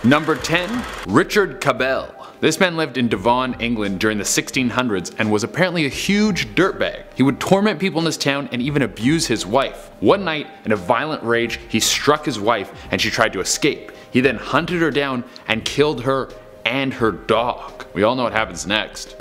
Number 10. Richard CABELLE. This man lived in Devon, England during the 1600s and was apparently a huge dirtbag. He would torment people in his town and even abuse his wife. One night, in a violent rage, he struck his wife and she tried to escape. He then hunted her down and killed her and her dog. We all know what happens next.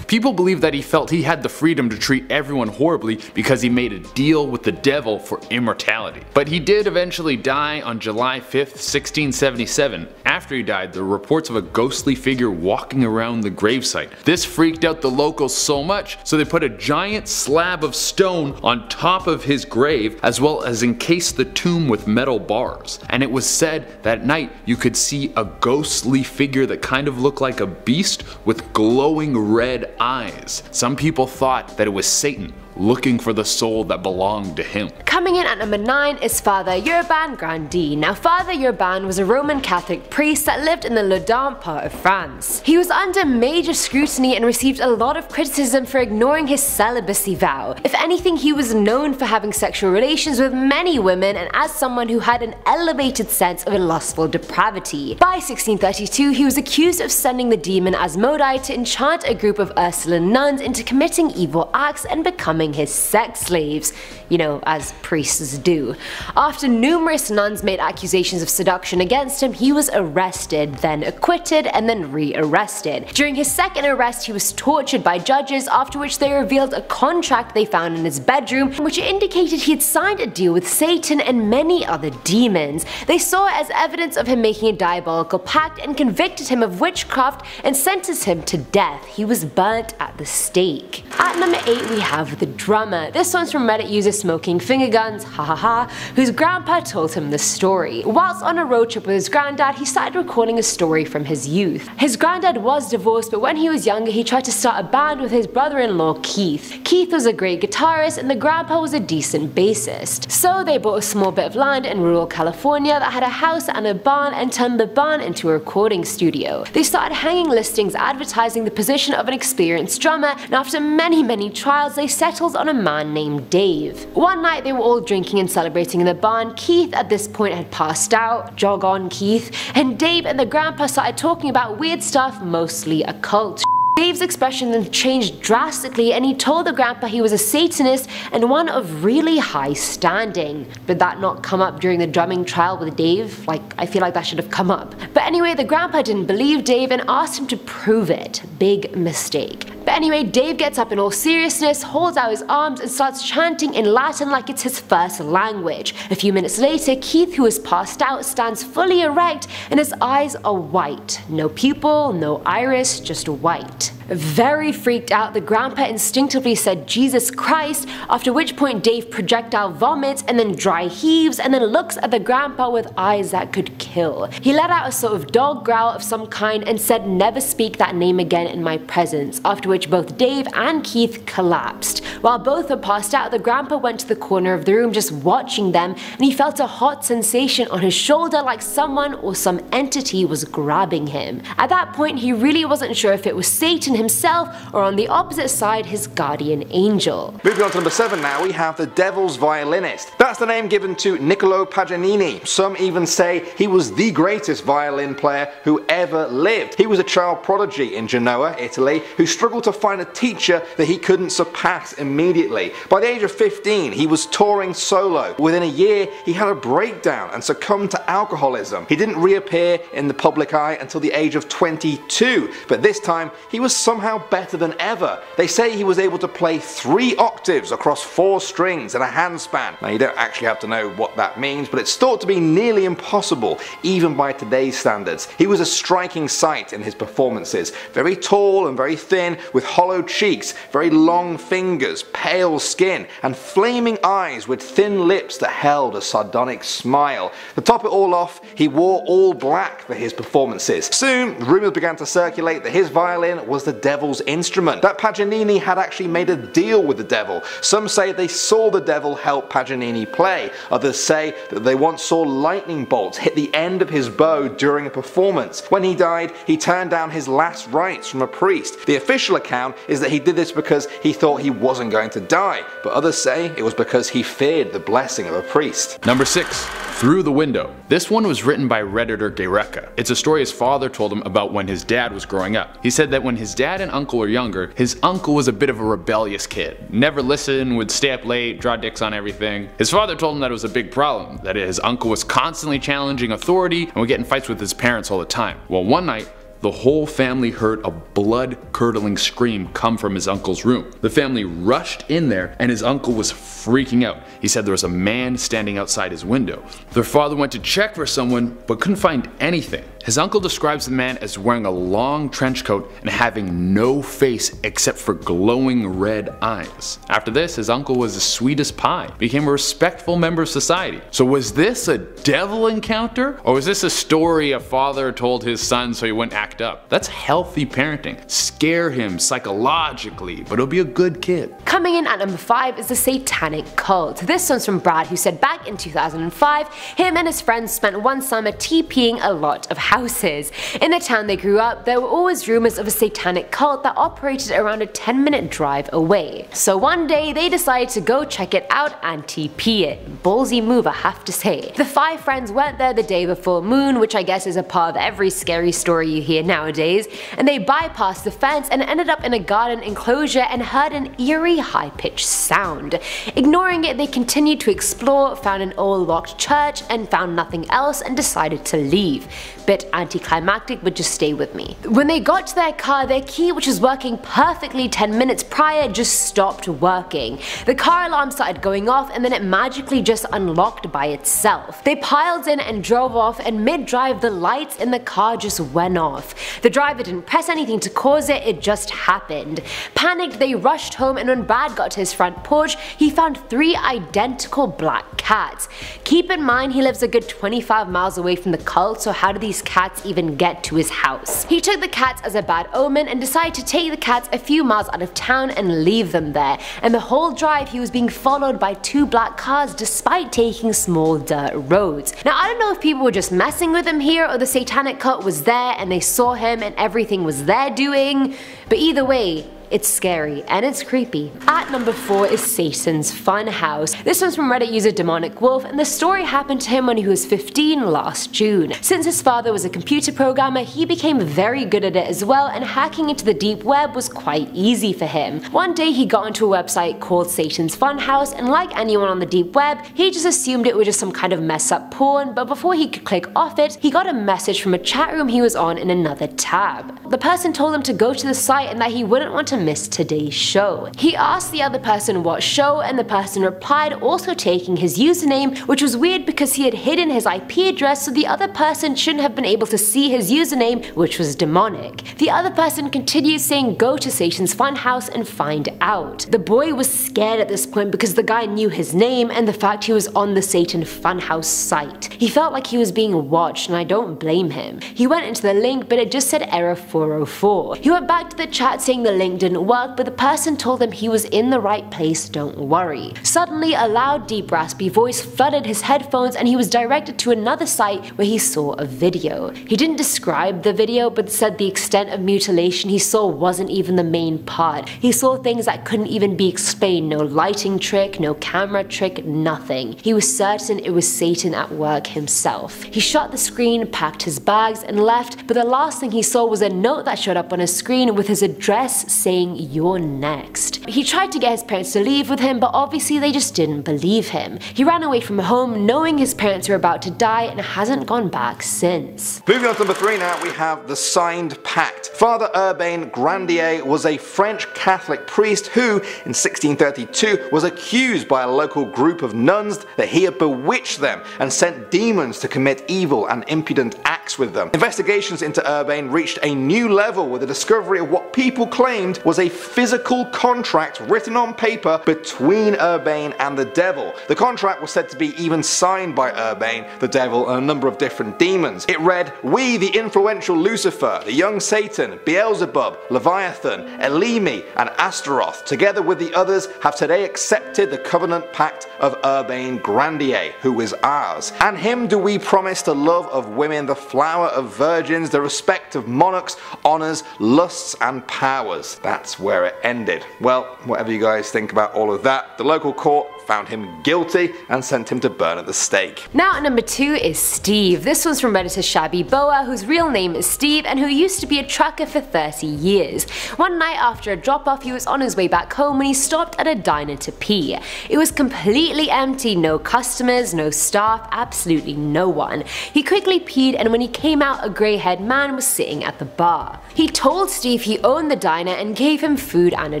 People believe that he felt he had the freedom to treat everyone horribly because he made a deal with the devil for immortality. But he did eventually die on July 5th, 1677. After he died, there were reports of a ghostly figure walking around the gravesite. This freaked out the locals so much, so they put a giant slab of stone on top of his grave, as well as encased the tomb with metal bars. And it was said that at night you could see a ghostly figure that kind of looked like a beast with glowing red eyes. Some people thought that it was Satan looking for the soul that belonged to him. Coming in at number 9 is Father Urbain Grandier. Now Father Urbain was a Roman Catholic priest that lived in the Loudun part of France. He was under major scrutiny and received a lot of criticism for ignoring his celibacy vow. If anything, he was known for having sexual relations with many women and as someone who had an elevated sense of lustful depravity. By 1632 he was accused of sending the demon Asmodai to enchant a group of Ursuline nuns into committing evil acts and becoming his sex slaves, you know, as priests do. After numerous nuns made accusations of seduction against him, he was arrested, then acquitted, and then re-arrested. During his second arrest he was tortured by judges, after which they revealed a contract they found in his bedroom which indicated he had signed a deal with Satan and many other demons. They saw it as evidence of him making a diabolical pact and convicted him of witchcraft and sentenced him to death. He was burnt at the stake. At number 8 we have the drummer. This one's from Reddit user Smoking Finger Guns, hahaha, whose grandpa told him the story. Whilst on a road trip with his granddad, he started recording a story from his youth. His granddad was divorced, but when he was younger he tried to start a band with his brother-in-law Keith. Keith was a great guitarist and the grandpa was a decent bassist. So they bought a small bit of land in rural California that had a house and a barn and turned the barn into a recording studio. They started hanging listings advertising the position of an experienced drummer, and after many trials they settled on a man named Dave. One night they were all drinking and celebrating in the barn. Keith at this point had passed out, jog on Keith, and Dave and the grandpa started talking about weird stuff, mostly occult. Dave's expression then changed drastically and he told the grandpa he was a Satanist and one of really high standing. Did that not come up during the drumming trial with Dave? Like, I feel like that should have come up. But anyway, the grandpa didn't believe Dave and asked him to prove it. Big mistake. But anyway, Dave gets up in all seriousness, holds out his arms and starts chanting in Latin like it's his first language. A few minutes later, Keith, who is passed out, stands fully erect and his eyes are white. No pupil, no iris, just white. Very freaked out, the grandpa instinctively said Jesus Christ, after which point Dave projectile vomits and then dry heaves and then looks at the grandpa with eyes that could kill. He let out a sort of dog growl of some kind and said never speak that name again in my presence, after which both Dave and Keith collapsed. While both were passed out, the grandpa went to the corner of the room just watching them and he felt a hot sensation on his shoulder like someone or some entity was grabbing him. At that point he really wasn't sure if it was Satan himself or on the opposite side his guardian angel. Moving on to number 7 now, we have the Devil's Violinist. That's the name given to NICCOLO Paganini. Some even say he was the greatest violin player who ever lived. He was a child prodigy in Genoa, Italy, who struggled to find a teacher that he couldn't surpass immediately. By the age of 15 he was touring solo. Within a year he had a breakdown and succumbed to alcoholism. He didn't reappear in the public eye until the age of 22, but this time he was somehow better than ever. They say he was able to play 3 octaves across 4 strings and a handspan. Now you don't actually have to know what that means, but it's thought to be nearly impossible even by today's standards. He was a striking sight in his performances. Very tall and very thin, with hollow cheeks, very long fingers, pale skin, and flaming eyes with thin lips that held a sardonic smile. To top it all off, he wore all black for his performances. Soon, rumours began to circulate that his violin was the devil's instrument, that Paganini had actually made a deal with the devil. Some say they saw the devil help Paganini play, others say that they once saw lightning bolts hit the end of his bow during a performance. When he died, he turned down his last rites from a priest. The official account is that he did this because he thought he wasn't going to die, but others say it was because he feared the blessing of a priest. Number 6. Through the Window. This one was written by Redditor Gayreka. It's a story his father told him about when his dad was growing up. He said that when his dad and uncle were younger, his uncle was a bit of a rebellious kid. Never listened, would stay up late, draw dicks on everything. His father told him that it was a big problem, that his uncle was constantly challenging authority and would get in fights with his parents all the time. Well, one night, the whole family heard a blood-curdling scream come from his uncle's room. The family rushed in there and his uncle was freaking out. He said there was a man standing outside his window. Their father went to check for someone but couldn't find anything. His uncle describes the man as wearing a long trench coat and having no face except for glowing red eyes. After this, his uncle was as sweet as pie, became a respectful member of society. So was this a devil encounter? Or was this a story a father told his son so he wouldn't act up? That's healthy parenting. Scare him psychologically, but he'll be a good kid. Coming in at number 5 is the Satanic Cult. This one's from Brad, who said back in 2005, him and his friends spent one summer TPing a lot of houses. In the town they grew up, there were always rumors of a satanic cult that operated around a 10-minute drive away. So one day they decided to go check it out and TP it. Ballsy move, I have to say. The 5 friends went there the day before moon, which I guess is a part of every scary story you hear nowadays, and they bypassed the fence and ended up in a garden enclosure and heard an eerie high-pitched sound. Ignoring it, they continued to explore, found an old locked church and found nothing else and decided to leave. Bit anticlimactic, but just stay with me. When they got to their car, their key, which was working perfectly 10 minutes prior, just stopped working. The car alarm started going off and then it magically just unlocked by itself. They piled in and drove off, and mid-drive the lights in the car just went off. The driver didn't press anything to cause it, it just happened. Panicked, they rushed home, and when Brad got to his front porch, he found 3 identical black cats. Keep in mind he lives a good 25 miles away from the cult, so how do these cats even get to his house? He took the cats as a bad omen and decided to take the cats a few miles out of town and leave them there, and the whole drive he was being followed by 2 black cars despite taking small dirt roads. Now I don't know if people were just messing with him here or the satanic cult was there and they saw him and everything was their doing, but either way, it's scary and it's creepy. At number 4 is Satan's Funhouse. This one's from Reddit user Demonic Wolf, and the story happened to him when he was 15 last June. Since his father was a computer programmer, he became very good at it as well, and hacking into the deep web was quite easy for him. One day he got onto a website called Satan's Funhouse, and like anyone on the deep web, he just assumed it was just some kind of mess up porn, but before he could click off it, he got a message from a chat room he was on in another tab. The person told him to go to the site and that he wouldn't want to miss today's show. He asked the other person what show, and the person replied, also taking his username, which was weird because he had hidden his IP address, so the other person shouldn't have been able to see his username, which was demonic. The other person continued saying go to Satan's Funhouse and find out. The boy was scared at this point because the guy knew his name and the fact he was on the Satan Funhouse site. He felt like he was being watched, and I don't blame him. He went into the link, but it just said error 404. He went back to the chat saying the link didn't work, but the person told him he was in the right place, don't worry. Suddenly, a loud, deep, raspy voice flooded his headphones and he was directed to another site where he saw a video. He didn't describe the video, but said the extent of mutilation he saw wasn't even the main part. He saw things that couldn't even be explained, no lighting trick, no camera trick, nothing. He was certain it was Satan at work himself. He shut the screen, packed his bags, and left, but the last thing he saw was a note that showed up on his screen with his address saying, "You're next." He tried to get his parents to leave with him, but obviously they just didn't believe him. He ran away from home knowing his parents were about to die and hasn't gone back since. Moving on to number 3 now, we have the signed pact. Father Urbain Grandier was a French Catholic priest who, in 1632, was accused by a local group of nuns that he had bewitched them and sent demons to commit evil and impudent acts with them. Investigations into Urbain reached a new level with the discovery of what people claimed was a physical contract written on paper between Urbain and the devil. The contract was said to be even signed by Urbain, the devil, and a number of different demons. It read, "We, the influential Lucifer, the young Satan, Beelzebub, Leviathan, Elimi, and Astaroth, together with the others, have today accepted the covenant pact of Urbain Grandier, who is ours. And him do we promise the love of women, the flower of virgins, the respect of monarchs, honours, lusts and powers. That's where it ended. Well, whatever you guys think about all of that, the local court found him guilty and sent him to burn at the stake. Now at number 2 is Steve. This one's from Redditor Shabby Boa, whose real name is Steve and who used to be a trucker for 30 years. One night after a drop off, he was on his way back home when he stopped at a diner to pee. It was completely empty, no customers, no staff, absolutely no one. He quickly peed, and when he came out, a grey-haired man was sitting at the bar. He told Steve he owned the diner and gave him food and a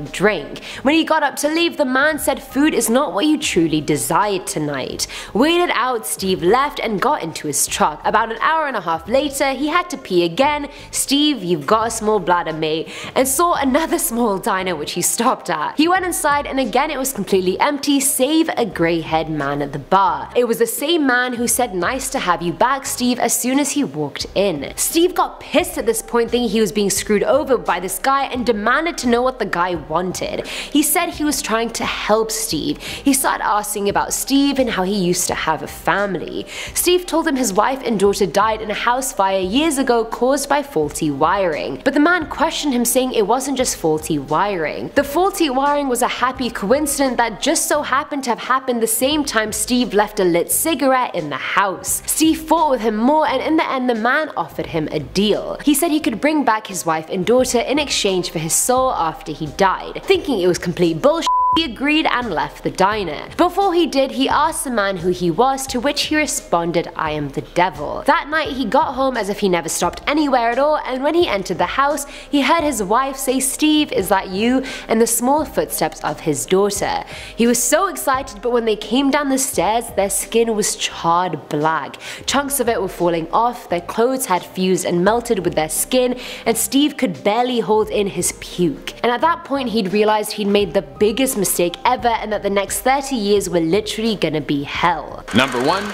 drink. When he got up to leave, the man said food is not what you truly desired tonight. Waited out, Steve left and got into his truck. About an hour and a half later, he had to pee again. Steve, you've got a small bladder, mate, and saw another small diner which he stopped at. He went inside and again it was completely empty save a grey-haired man at the bar. It was the same man who said nice to have you back, Steve, as soon as he walked in. Steve got pissed at this point, thinking he was being screwed over by this guy, and demanded to know what the guy wanted. He said he was trying to help Steve. He started asking about Steve and how he used to have a family. Steve told him his wife and daughter died in a house fire years ago caused by faulty wiring. But the man questioned him, saying it wasn't just faulty wiring. The faulty wiring was a happy coincidence that just so happened to have happened the same time Steve left a lit cigarette in the house. Steve fought with him more, and in the end the man offered him a deal. He said he could bring back his wife and daughter in exchange for his soul after he died. Thinking it was complete bullshit, he agreed and left the diner. Before he did, he asked the man who he was, to which he responded, I am the devil. That night he got home as if he never stopped anywhere at all, and when he entered the house, he heard his wife say, Steve, is that you? And the small footsteps of his daughter. He was so excited, but when they came down the stairs, their skin was charred black. Chunks of it were falling off, their clothes had fused and melted with their skin, and Steve could barely hold in his puke. And at that point he'd realized he'd made the biggest mistake ever, and that the next 30 years were literally gonna be hell. Number 1.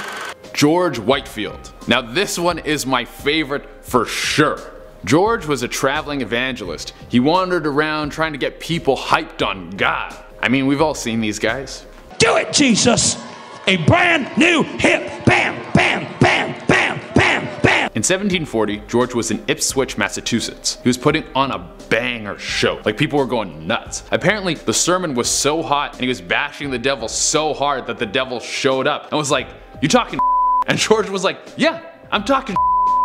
George Whitefield. Now this one is my favorite for sure. George was a traveling evangelist. He wandered around trying to get people hyped on God. I mean, we've all seen these guys. Do it, Jesus! A brand new hit! Bam, bam, bam, bam, bam, bam! In 1740, George was in Ipswich, Massachusetts. He was putting on a banger show. Like, people were going nuts. Apparently, the sermon was so hot and he was bashing the devil so hard that the devil showed up and was like, you talking? And George was like, yeah, I'm talking.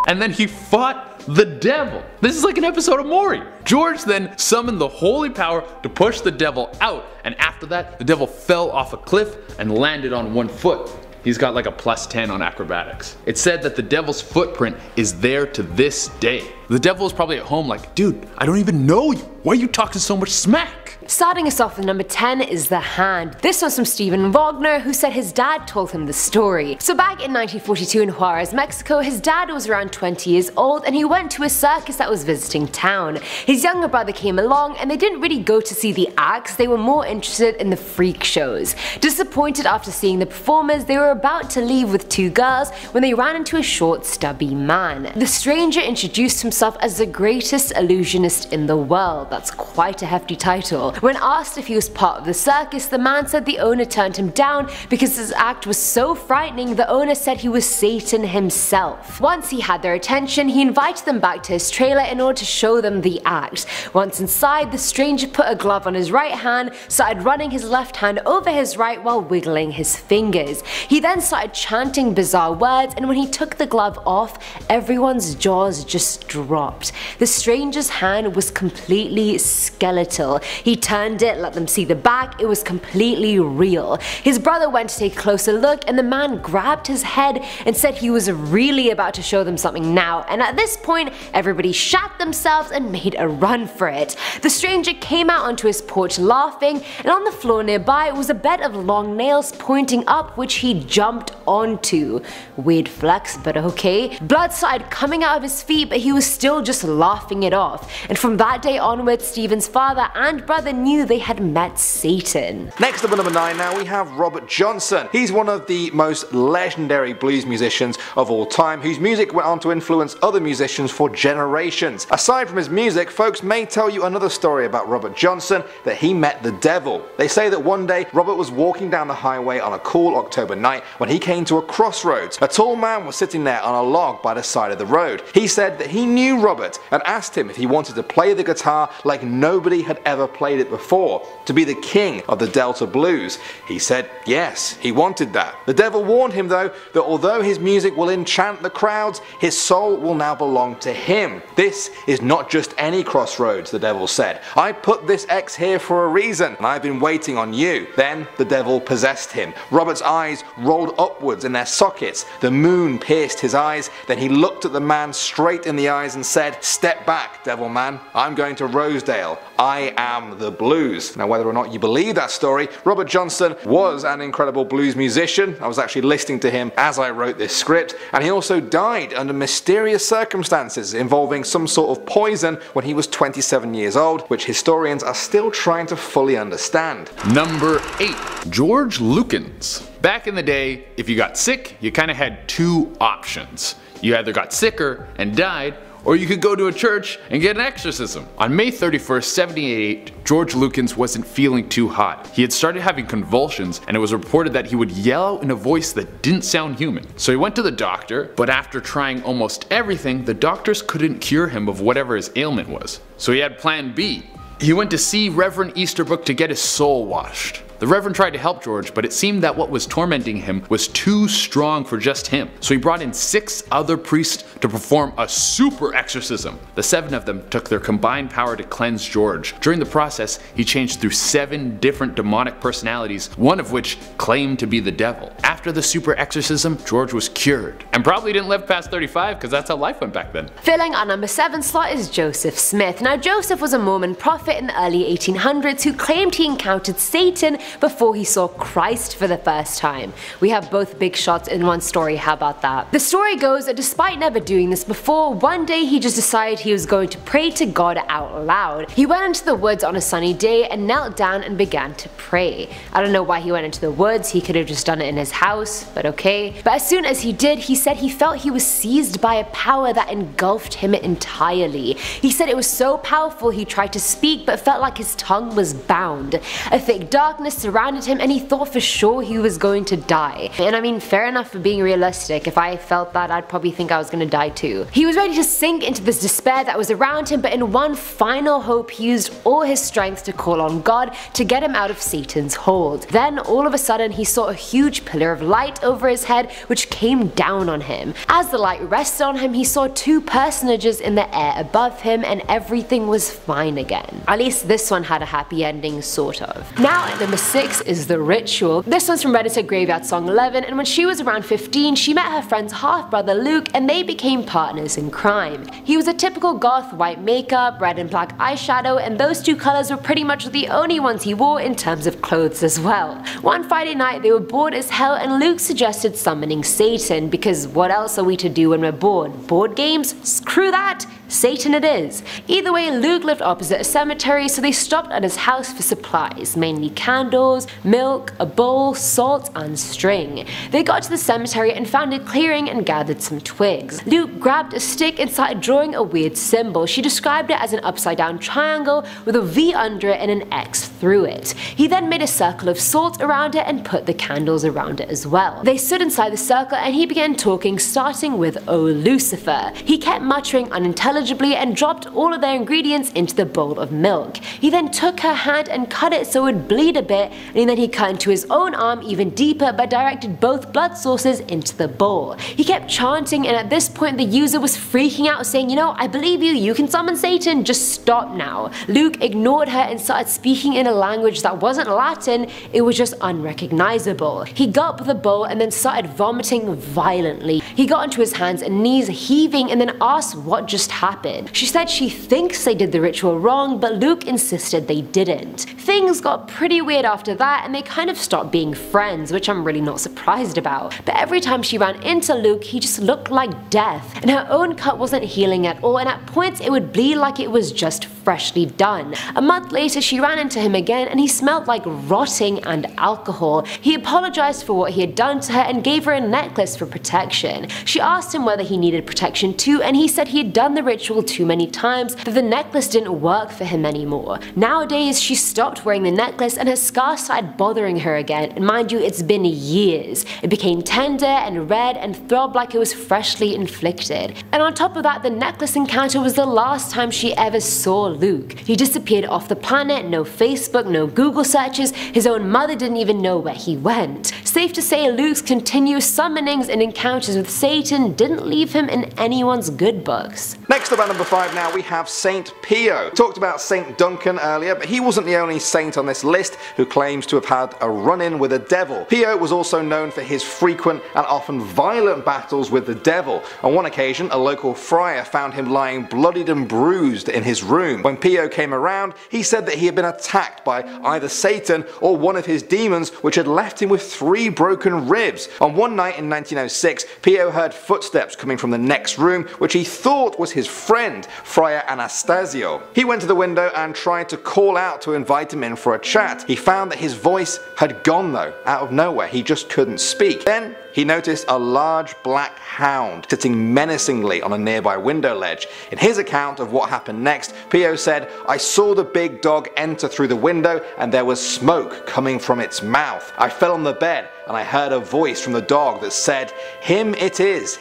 And then he fought the devil. This is like an episode of Maury. George then summoned the holy power to push the devil out, and after that, the devil fell off a cliff and landed on one foot. He's got like a +10 on acrobatics. It's said that the devil's footprint is there to this day. The devil is probably at home like, dude, I don't even know you. Why are you talking so much smack? Starting us off with number 10 is The Hand. This one's from Stephen Wagner, who said his dad told him the story. So back in 1942 in Juarez, Mexico, his dad was around 20 years old and he went to a circus that was visiting town. His younger brother came along and they didn't really go to see the acts, they were more interested in the freak shows. Disappointed after seeing the performers, they were about to leave with two girls when they ran into a short, stubby man. The stranger introduced himself as the greatest illusionist in the world. That's quite a hefty title. When asked if he was part of the circus, the man said the owner turned him down because his act was so frightening. The owner said he was Satan himself. Once he had their attention, he invited them back to his trailer in order to show them the act. Once inside, the stranger put a glove on his right hand, started running his left hand over his right while wiggling his fingers. He then started chanting bizarre words, and when he took the glove off, everyone's jaws just dropped. The stranger's hand was completely skeletal. He turned it, let them see the back, it was completely real. His brother went to take a closer look and the man grabbed his head and said he was really about to show them something now, and at this point everybody shat themselves and made a run for it. The stranger came out onto his porch laughing, and on the floor nearby was a bed of long nails pointing up which he jumped onto. Weird flex, but okay. Blood started coming out of his feet, but he was still just laughing it off, and from that day onwards Stephen's father and brother knew they had met Satan. Next up at number 9 now we have Robert Johnson. He's one of the most legendary blues musicians of all time, whose music went on to influence other musicians for generations. Aside from his music, folks may tell you another story about Robert Johnson, that he met the devil. They say that one day Robert was walking down the highway on a cool October night when he came to a crossroads. A tall man was sitting there on a log by the side of the road. He said that he knew Robert and asked him if he wanted to play the guitar like nobody had ever played it before, to be the king of the Delta blues. He said yes, he wanted that. The devil warned him though that although his music will enchant the crowds, his soul will now belong to him. This is not just any crossroads, the devil said. I put this X here for a reason, and I've been waiting on you. Then the devil possessed him. Robert's eyes rolled upwards in their sockets. The moon pierced his eyes. Then he looked at the man straight in the eyes and said, "Step back, devil man. I'm going to Rosedale. I am the blues." Now, whether or not you believe that story, Robert Johnson was an incredible blues musician. I was actually listening to him as I wrote this script, and he also died under mysterious circumstances involving some sort of poison when he was 27 years old, which historians are still trying to fully understand. Number 8. George Lukins. Back in the day, if you got sick, you kinda had two options. You either got sicker and died, or you could go to a church and get an exorcism. On May 31st, 1788, George Lukins wasn't feeling too hot. He had started having convulsions, and it was reported that he would yell in a voice that didn't sound human. So he went to the doctor, but after trying almost everything, the doctors couldn't cure him of whatever his ailment was. So he had plan B. He went to see Reverend Easterbrook to get his soul washed. The Reverend tried to help George, but it seemed that what was tormenting him was too strong for just him. So he brought in 6 other priests to perform a super exorcism. The 7 of them took their combined power to cleanse George. During the process, he changed through 7 different demonic personalities, one of which claimed to be the devil. After the super exorcism, George was cured. And probably didn't live past 35 because that's how life went back then. Filling our number 7 slot is Joseph Smith. Now Joseph was a Mormon prophet in the early 1800s who claimed he encountered Satan before he saw Christ for the first time. We have both big shots in one story, how about that? The story goes that despite never doing this before, one day he just decided he was going to pray to God out loud. He went into the woods on a sunny day and knelt down and began to pray. I don't know why he went into the woods, he could have just done it in his house, but okay. But as soon as he did, he said he felt he was seized by a power that engulfed him entirely. He said it was so powerful he tried to speak but felt like his tongue was bound. A thick darkness surrounded him and he thought for sure he was going to die. And I mean, fair enough for being realistic. If I felt that, I'd probably think I was gonna die too. He was ready to sink into this despair that was around him, but in one final hope he used all his strength to call on God to get him out of Satan's hold. Then all of a sudden he saw a huge pillar of light over his head which came down on him. As the light rested on him, he saw 2 personages in the air above him and everything was fine again. At least this one had a happy ending, sort of. Now at number 6 is The Ritual. This one's from Reddit Graveyard Song 11, and when she was around 15 she met her friend's half-brother Luke and they became partners in crime. He was a typical goth, white makeup, red and black eyeshadow, and those 2 colors were pretty much the only ones he wore in terms of clothes as well. One Friday night they were bored as hell and Luke suggested summoning Satan, because what else are we to do when we're bored? Board games? Screw that! Satan it is. Either way, Luke lived opposite a cemetery, so they stopped at his house for supplies, mainly candles, milk, a bowl, salt, and string. They got to the cemetery and found a clearing and gathered some twigs. Luke grabbed a stick and started drawing a weird symbol. She described it as an upside down triangle with a V under it and an X through it. He then made a circle of salt around it and put the candles around it as well. They stood inside the circle and he began talking, starting with "Oh Lucifer." He kept muttering unintelligibly and dropped all of their ingredients into the bowl of milk. He then took her hand and cut it so it would bleed a bit, and then he cut into his own arm even deeper but directed both blood sources into the bowl. He kept chanting, and at this point the user was freaking out, saying, "You know, I believe you, you can summon Satan, just stop now." Luke ignored her and started speaking in a language that wasn't Latin, it was just unrecognizable. He gulped the bowl and then started vomiting violently. He got onto his hands and knees heaving and then asked what just happened. She said she thinks they did the ritual wrong, but Luke insisted they didn't. Things got pretty weird after that and they kind of stopped being friends, which I'm really not surprised about. But every time she ran into Luke, he just looked like death, and her own cut wasn't healing at all, and at points it would bleed like it was just freshly done. A month later she ran into him again and he smelled like rotting and alcohol. He apologized for what he had done to her and gave her a necklace for protection. She asked him whether he needed protection too, and he said he had done the ritual too many times that the necklace didn't work for him anymore. Nowadays she stopped wearing the necklace and her scar started bothering her again, and mind you, it's been years. It became tender and red and throbbed like it was freshly inflicted. And on top of that, the necklace encounter was the last time she ever saw Luke. He disappeared off the planet, no Facebook, no Google searches, his own mother didn't even know where he went. Safe to say Luke's continuous summonings and encounters with Satan didn't leave him in anyone's good books. Next up at number 5 now we have Saint Pio. Talked about Saint Duncan earlier, but he wasn't the only saint on this list who claims to have had a run-in with a devil. Pio was also known for his frequent and often violent battles with the devil. On one occasion, a local friar found him lying bloodied and bruised in his room. When Pio came around, he said that he had been attacked by either Satan or one of his demons, which had left him with 3 broken ribs. On one night in 1906, Pio heard footsteps coming from the next room, which he thought was his friend, Friar Anastasio. He went to the window and tried to call out to invite him in for a chat. He found that his voice had gone though, out of nowhere. He just couldn't speak. Then he noticed a large black hound sitting menacingly on a nearby window ledge. In his account of what happened next, Pio said, "I saw the big dog enter through the window and there was smoke coming from its mouth. I fell on the bed and I heard a voice from the dog that said, 'Him it is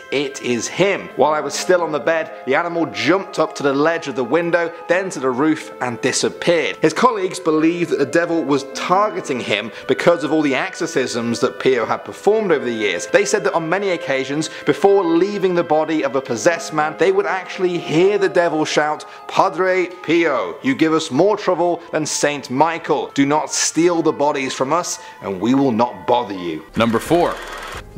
him.' While I was still on the bed, the animal jumped up to the ledge of the window, then to the roof and disappeared." His colleagues believed that the devil was targeting him because of all the exorcisms that Pio had performed over the years. They said that on many occasions, before leaving the body of a possessed man, they would actually hear the devil shout, "Padre Pio, you give us more trouble than Saint Michael. Do not steal the bodies from us and we will not bother you." Number 4.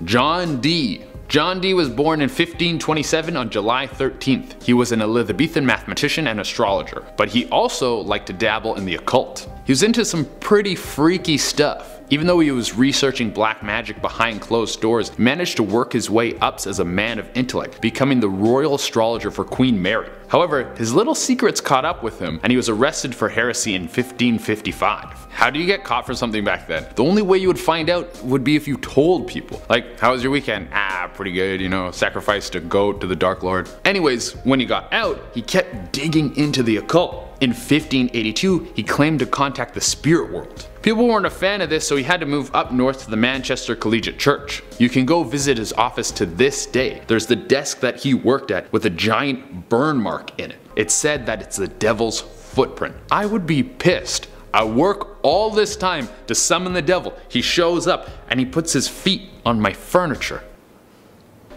John Dee. John Dee was born in 1527 on July 13th. He was an Elizabethan mathematician and astrologer, but he also liked to dabble in the occult. He was into some pretty freaky stuff. Even though he was researching black magic behind closed doors, he managed to work his way up as a man of intellect, becoming the royal astrologer for Queen Mary. However, his little secrets caught up with him and he was arrested for heresy in 1555. How do you get caught for something back then? The only way you would find out would be if you told people. Like, how was your weekend? Pretty good, you know, sacrificed a goat to the Dark Lord. Anyways, when he got out, he kept digging into the occult. In 1582, he claimed to contact the spirit world. People weren't a fan of this, so he had to move up north to the Manchester Collegiate Church. You can go visit his office to this day. There's the desk that he worked at with a giant burn mark in it. It's said that it's the devil's footprint. I would be pissed. I work all this time to summon the devil. He shows up and he puts his feet on my furniture.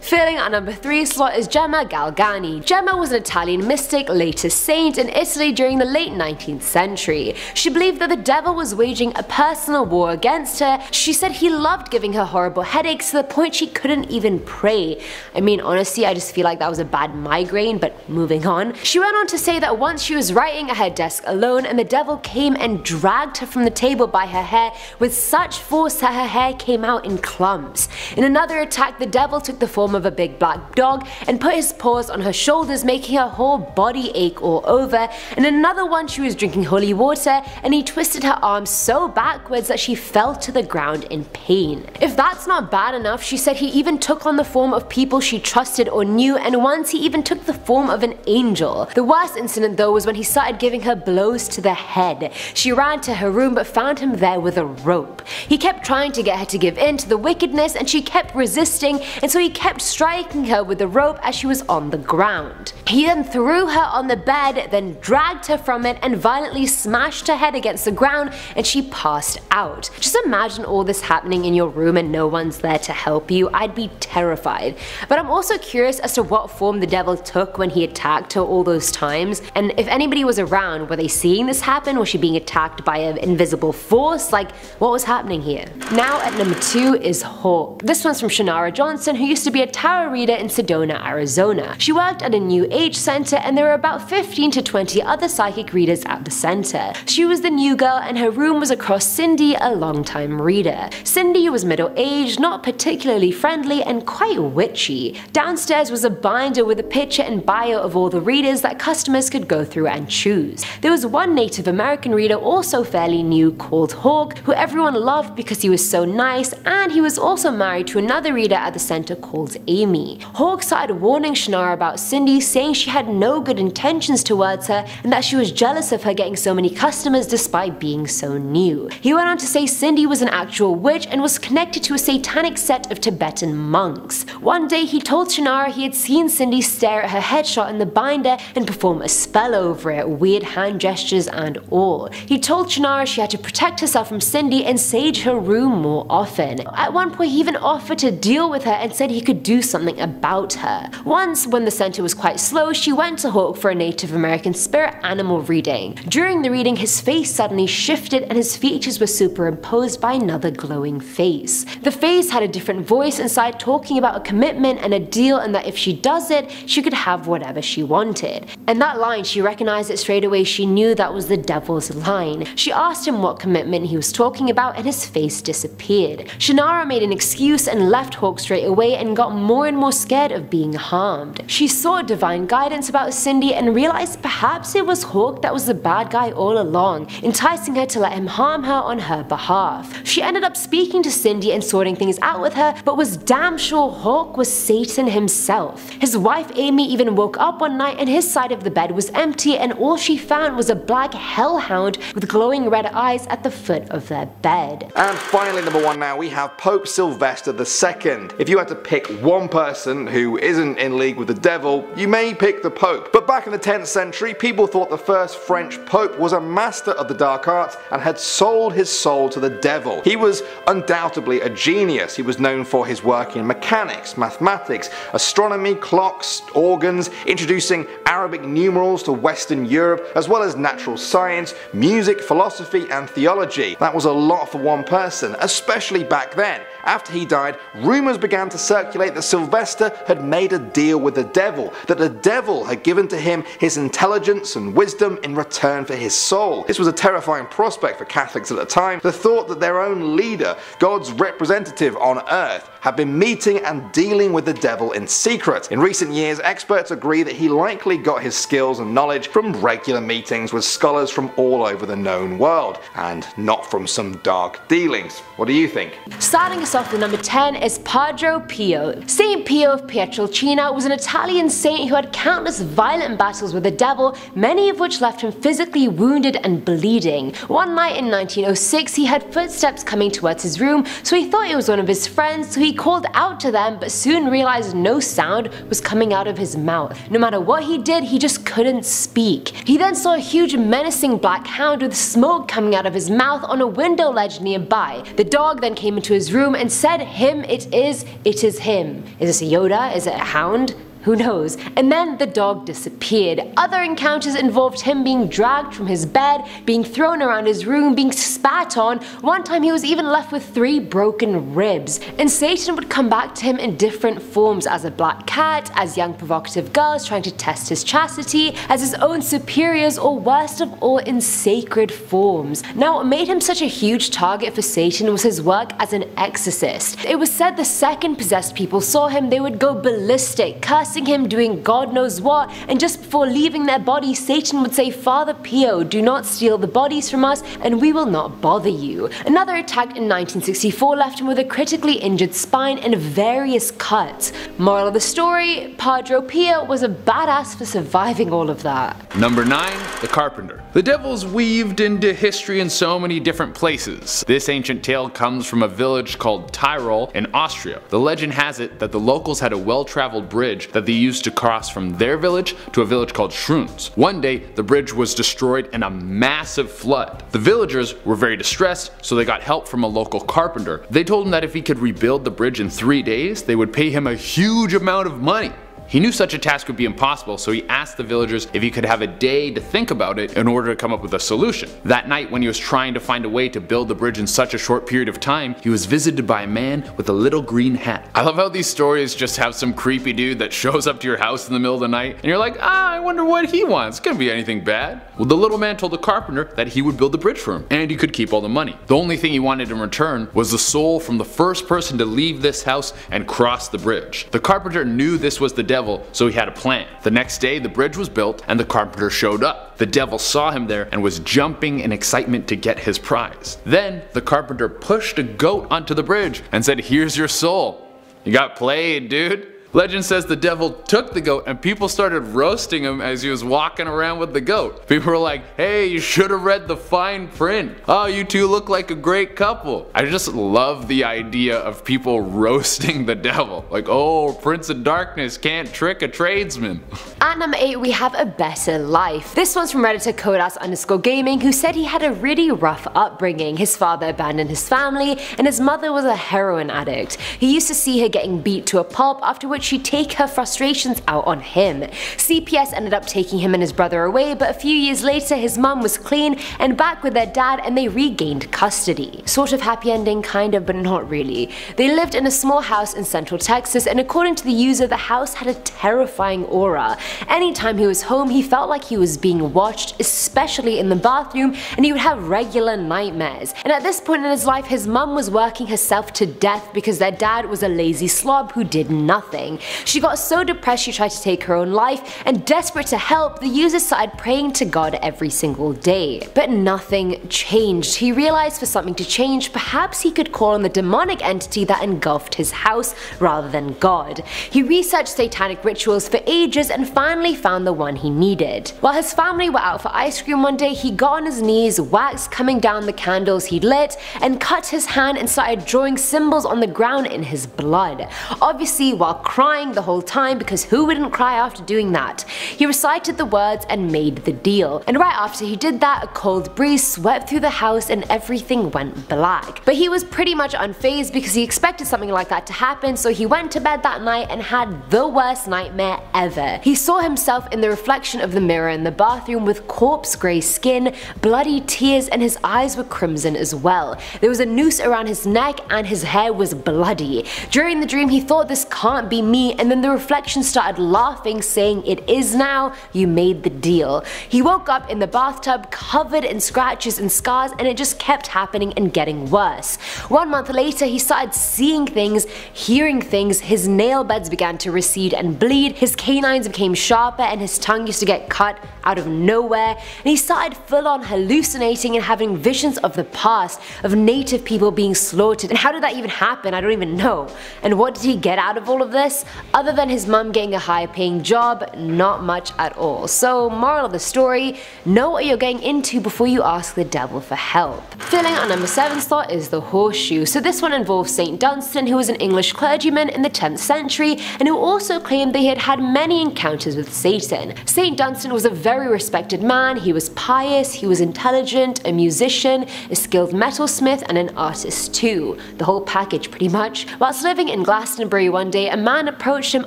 Filling our number 3 slot is Gemma Galgani. Gemma was an Italian mystic, later saint, in Italy during the late 19th century. She believed that the devil was waging a personal war against her. She said he loved giving her horrible headaches to the point she couldn't even pray. I mean, honestly, I just feel like that was a bad migraine, but moving on. She went on to say that once she was writing at her desk alone and the devil came and dragged her from the table by her hair with such force that her hair came out in clumps. In another attack, the devil took the form of a big black dog and put his paws on her shoulders, making her whole body ache all over. And in another one, she was drinking holy water and he twisted her arms so backwards that she fell to the ground in pain. If that's not bad enough, she said he even took on the form of people she trusted or knew, and once he even took the form of an angel. The worst incident though was when he started giving her blows to the head. She ran to her room but found him there with a rope. He kept trying to get her to give in to the wickedness and she kept resisting, and so he kept striking her with the rope as she was on the ground. He then threw her on the bed, then dragged her from it and violently smashed her head against the ground and she passed out. Just imagine all this happening in your room and no one's there to help you. I'd be terrified. But I'm also curious as to what form the devil took when he attacked her all those times, and if anybody was around, were they seeing this happen? Was she being attacked by an invisible force? Like, what was happening here? Now at number 2 is Hor. This one's from Shannara Johnson, who used to be a tarot reader in Sedona, Arizona. She worked at a New Age center, and there were about 15 to 20 other psychic readers at the center. She was the new girl, and her room was across Cindy, a longtime reader. Cindy was middle-aged, not particularly friendly, and quite witchy. Downstairs was a binder with a picture and bio of all the readers that customers could go through and choose. There was one Native American reader, also fairly new, called Hawk, who everyone loved because he was so nice, and he was also married to another reader at the center called Amy. Hawk started warning Shannara about Cindy, saying she had no good intentions towards her and that she was jealous of her getting so many customers despite being so new. He went on to say Cindy was an actual witch and was connected to a satanic set of Tibetan monks. One day he told Shannara he had seen Cindy stare at her headshot in the binder and perform a spell over it, weird hand gestures and all. He told Shannara she had to protect herself from Cindy and sage her room more often. At one point he even offered to deal with her and said he could do something about her. Once, when the center was quite slow, she went to Hawk for a Native American spirit animal reading. During the reading, his face suddenly shifted and his features were superimposed by another glowing face. The face had a different voice inside, talking about a commitment and a deal, and that if she does it, she could have whatever she wanted. And that line, she recognized it straight away. She knew that was the devil's line. She asked him what commitment he was talking about, and his face disappeared. Shannara made an excuse and left Hawk straight away and got more and more scared of being harmed. She sought divine guidance about Cindy and realized perhaps it was Hawk that was the bad guy all along, enticing her to let him harm her on her behalf. She ended up speaking to Cindy and sorting things out with her, but was damn sure Hawk was Satan himself. His wife Amy even woke up one night and his side of the bed was empty, and all she found was a black hellhound with glowing red eyes at the foot of their bed. And finally, number 1 now, we have Pope Sylvester II. If you had to pick one person who isn't in league with the devil, you may pick the Pope. But back in the 10th century, people thought the first French Pope was a master of the dark arts and had sold his soul to the devil. He was undoubtedly a genius. He was known for his work in mechanics, mathematics, astronomy, clocks, organs, introducing Arabic numerals to Western Europe, as well as natural science, music, philosophy and theology. That was a lot for one person, especially back then. After he died, rumours began to circulate that Sylvester had made a deal with the devil, that the devil had given to him his intelligence and wisdom in return for his soul. This was a terrifying prospect for Catholics at the time, the thought that their own leader, God's representative on earth, had been meeting and dealing with the devil in secret. In recent years, experts agree that he likely got his skills and knowledge from regular meetings with scholars from all over the known world, and not from some dark dealings. What do you think? Starting us off with number 10 is Padre Pio. Saint Pio of Pietrelcina was an Italian saint who had countless violent battles with the devil, many of which left him physically wounded and bleeding. One night in 1906, he had footsteps coming towards his room, so he thought it was one of his friends, so he called out to them, but soon realized no sound was coming out of his mouth. No matter what he did, he just couldn't speak. He then saw a huge menacing black hound with smoke coming out of his mouth on a window ledge nearby. The dog then came into his room and said, "Him it is him." Is this a Yoda? Is it a hound? Who knows? And then the dog disappeared. Other encounters involved him being dragged from his bed, being thrown around his room, being spat on. One time he was even left with 3 broken ribs. And Satan would come back to him in different forms, as a black cat, as young provocative girls trying to test his chastity, as his own superiors, or worst of all, in sacred forms. Now, what made him such a huge target for Satan was his work as an exorcist. It was said the second possessed people saw him, they would go ballistic, cursing him, doing God knows what, and just before leaving their body, Satan would say, "Father Pio, do not steal the bodies from us and we will not bother you." Another attack in 1964 left him with a critically injured spine and various cuts. Moral of the story, Padre Pio was a badass for surviving all of that. Number 9. The Carpenter. The devil's weaved into history in so many different places. This ancient tale comes from a village called Tyrol in Austria. The legend has it that the locals had a well-traveled bridge that they used to cross from their village to a village called Schruns. One day, the bridge was destroyed in a massive flood. The villagers were very distressed, so they got help from a local carpenter. They told him that if he could rebuild the bridge in 3 days, they would pay him a huge amount of money. He knew such a task would be impossible, so he asked the villagers if he could have a day to think about it in order to come up with a solution. That night, when he was trying to find a way to build the bridge in such a short period of time, he was visited by a man with a little green hat. I love how these stories just have some creepy dude that shows up to your house in the middle of the night and you're like, I wonder what he wants, couldn't be anything bad. Well, the little man told the carpenter that he would build the bridge for him and he could keep all the money. The only thing he wanted in return was the soul from the first person to leave this house and cross the bridge. The carpenter knew this was the devil, so he had a plan. The next day the bridge was built and the carpenter showed up. The devil saw him there and was jumping in excitement to get his prize. Then the carpenter pushed a goat onto the bridge and said, here's your soul. You got played, dude. Legend says the devil took the goat and people started roasting him as he was walking around with the goat. People were like, hey, you should have read the fine print. Oh, you two look like a great couple. I just love the idea of people roasting the devil. Like, oh, Prince of Darkness can't trick a tradesman. At number 8 we have A Better Life. This one's from Redditor CODEX_gaming, who said he had a really rough upbringing. His father abandoned his family and his mother was a heroin addict. He used to see her getting beat to a pulp, after which she'd take her frustrations out on him. CPS ended up taking him and his brother away, but a few years later his mum was clean and back with their dad and they regained custody. Sort of happy ending, kind of, but not really. They lived in a small house in central Texas, and according to the user, the house had a terrifying aura. Anytime he was home he felt like he was being watched, especially in the bathroom, and he would have regular nightmares. And at this point in his life his mum was working herself to death because their dad was a lazy slob who did nothing. She got so depressed she tried to take her own life, and desperate to help, the user started praying to God every single day. But nothing changed. He realized for something to change, perhaps he could call on the demonic entity that engulfed his house rather than God. He researched satanic rituals for ages and finally found the one he needed. While his family were out for ice cream one day, he got on his knees, wax coming down the candles he'd lit, and cut his hand and started drawing symbols on the ground in his blood. Obviously while crying the whole time, because who wouldn't cry after doing that? He recited the words and made the deal. And right after he did that, a cold breeze swept through the house and everything went black. But he was pretty much unfazed because he expected something like that to happen, so he went to bed that night and had the worst nightmare ever. He saw himself in the reflection of the mirror in the bathroom with corpse grey skin, bloody tears, and his eyes were crimson as well. There was a noose around his neck and his hair was bloody. During the dream he thought, this can't be me, and then the reflection started laughing, saying, it is now, you made the deal. He woke up in the bathtub covered in scratches and scars, and it just kept happening and getting worse. 1 month later he started seeing things, hearing things, his nail beds began to recede and bleed, his canines became sharper and his tongue used to get cut out of nowhere, and he started full on hallucinating and having visions of the past, of native people being slaughtered. And how did that even happen? I don't even know. And what did he get out of all of this? Other than his mum getting a higher paying job, not much at all. So moral of the story, know what you're getting into before you ask the devil for help. Filling our number 7 slot is the horseshoe. So this one involves St. Dunstan, who was an English clergyman in the 10th century and who also claimed that he had had many encounters with Satan. St. Dunstan was a very respected man. He was pious, he was intelligent, a musician, a skilled metalsmith, and an artist too. The whole package pretty much. Whilst living in Glastonbury one day, a man approached him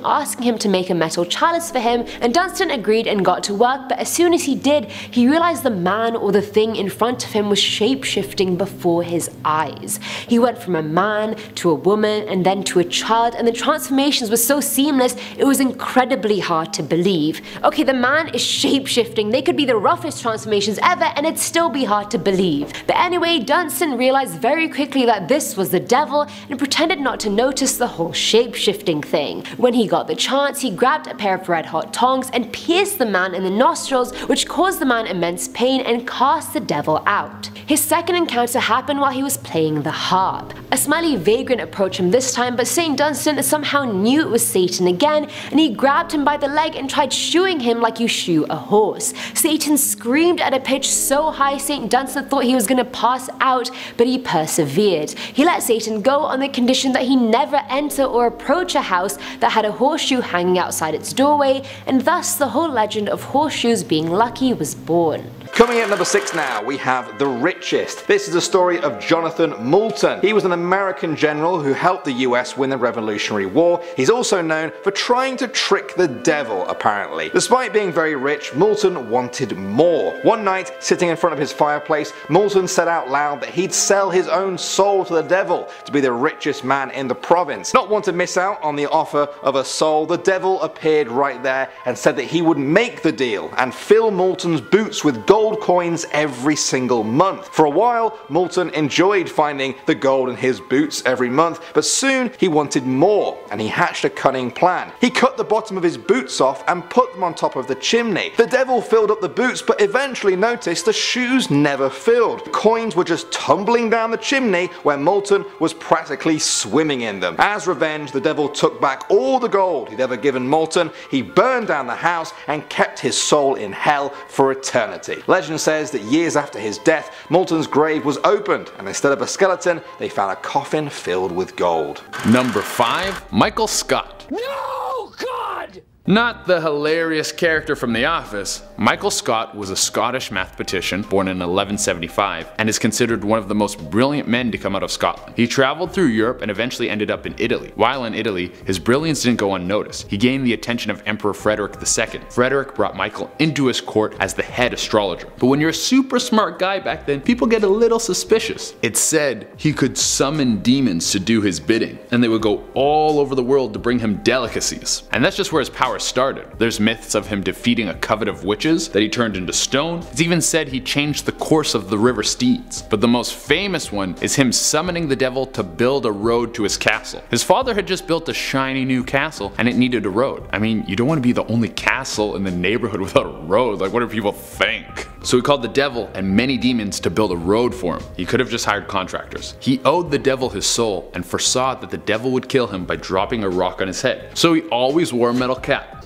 asking him to make a metal chalice for him, and Dunstan agreed and got to work, but as soon as he did, he realized the man or the thing in front of him was shape-shifting before his eyes. He went from a man to a woman and then to a child, and the transformations were so seamless it was incredibly hard to believe. Okay, the man is shape-shifting, they could be the roughest transformations ever and it'd still be hard to believe. But anyway, Dunstan realized very quickly that this was the devil and pretended not to notice the whole shape-shifting thing. When he got the chance, he grabbed a pair of red hot tongs and pierced the man in the nostrils, which caused the man immense pain and cast the devil out. His second encounter happened while he was playing the harp. A smiley vagrant approached him this time, but St. Dunstan somehow knew it was Satan again, and he grabbed him by the leg and tried shoeing him like you shoe a horse. Satan screamed at a pitch so high St. Dunstan thought he was gonna pass out, but he persevered. He let Satan go on the condition that he never enter or approach a house that had a horseshoe hanging outside its doorway, and thus the whole legend of horseshoes being lucky was born. Coming at number 6 now, we have The Richest. This is the story of Jonathan Moulton. He was an American general who helped the US win the Revolutionary War. He's also known for trying to trick the devil, apparently. Despite being very rich, Moulton wanted more. One night, sitting in front of his fireplace, Moulton said out loud that he'd sell his own soul to the devil to be the richest man in the province. Not want to miss out on the offer of a soul, the devil appeared right there and said that he would make the deal and fill Moulton's boots with gold coins every single month. For a while, Moulton enjoyed finding the gold in his boots every month, but soon he wanted more, and he hatched a cunning plan. He cut the bottom of his boots off and put them on top of the chimney. The devil filled up the boots, but eventually noticed the shoes never filled. The coins were just tumbling down the chimney where Moulton was practically swimming in them. As revenge, the devil took back all the gold he'd ever given Moulton. He burned down the house and kept his soul in hell for eternity. Legend says that years after his death, Moulton's grave was opened, and instead of a skeleton, they found a coffin filled with gold. Number 5. Michael Scott. No, God! Not the hilarious character from The Office, Michael Scott was a Scottish mathematician born in 1175 and is considered one of the most brilliant men to come out of Scotland. He traveled through Europe and eventually ended up in Italy. While in Italy, his brilliance didn't go unnoticed. He gained the attention of Emperor Frederick II. Frederick brought Michael into his court as the head astrologer. But when you're a super smart guy back then, people get a little suspicious. It's said he could summon demons to do his bidding, and they would go all over the world to bring him delicacies. And that's just where his power started. There's myths of him defeating a coven of witches that he turned into stone. It's even said he changed the course of the river Steeds. But the most famous one is him summoning the devil to build a road to his castle. His father had just built a shiny new castle and it needed a road. I mean, you don't want to be the only castle in the neighborhood without a road. Like, what do people think? So he called the devil and many demons to build a road for him. He could have just hired contractors. He owed the devil his soul and foresaw that the devil would kill him by dropping a rock on his head. So he always wore a metal cap.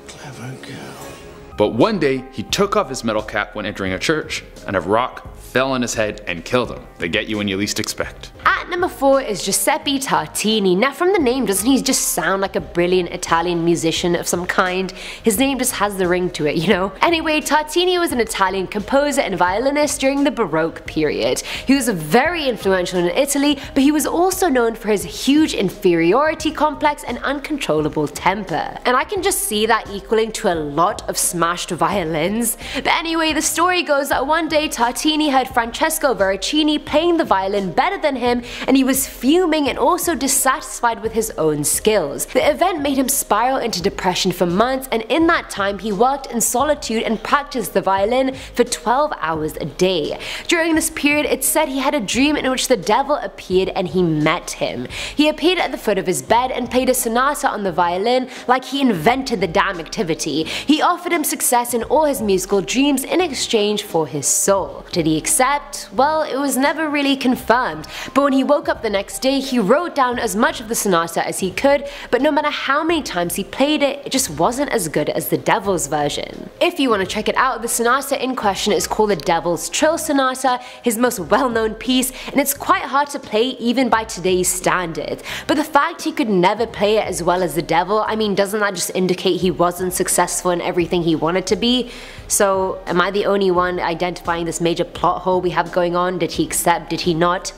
Clever girl. But one day, he took off his metal cap when entering a church, and a rock fell on his head and killed him. They get you when you least expect. At number 4 is Giuseppe Tartini. Now from the name, doesn't he just sound like a brilliant Italian musician of some kind? His name just has the ring to it, you know? Anyway, Tartini was an Italian composer and violinist during the Baroque period. He was very influential in Italy, but he was also known for his huge inferiority complex and uncontrollable temper. And I can just see that equaling to a lot of smashed violins. But anyway, the story goes that one day Tartini heard Francesco Veracini playing the violin better than him, and he was fuming and also dissatisfied with his own skills. The event made him spiral into depression for months, and in that time he worked in solitude and practiced the violin for 12 hours a day. During this period, it's said he had a dream in which the devil appeared and he met him. He appeared at the foot of his bed and played a sonata on the violin like he invented the damn activity. He offered him success in all his musical dreams in exchange for his soul. Did he accept? Well, it was never really confirmed, but when he woke up the next day, he wrote down as much of the sonata as he could, but no matter how many times he played it, it just wasn't as good as the devil's version. If you want to check it out, the sonata in question is called the Devil's Trill Sonata, his most well-known piece, and it's quite hard to play even by today's standards. But the fact he could never play it as well as the devil, I mean, doesn't that just indicate he wasn't successful in everything he wanted to be? So am I the only one identifying this major plot hole we have going on? Did he accept? Did he not?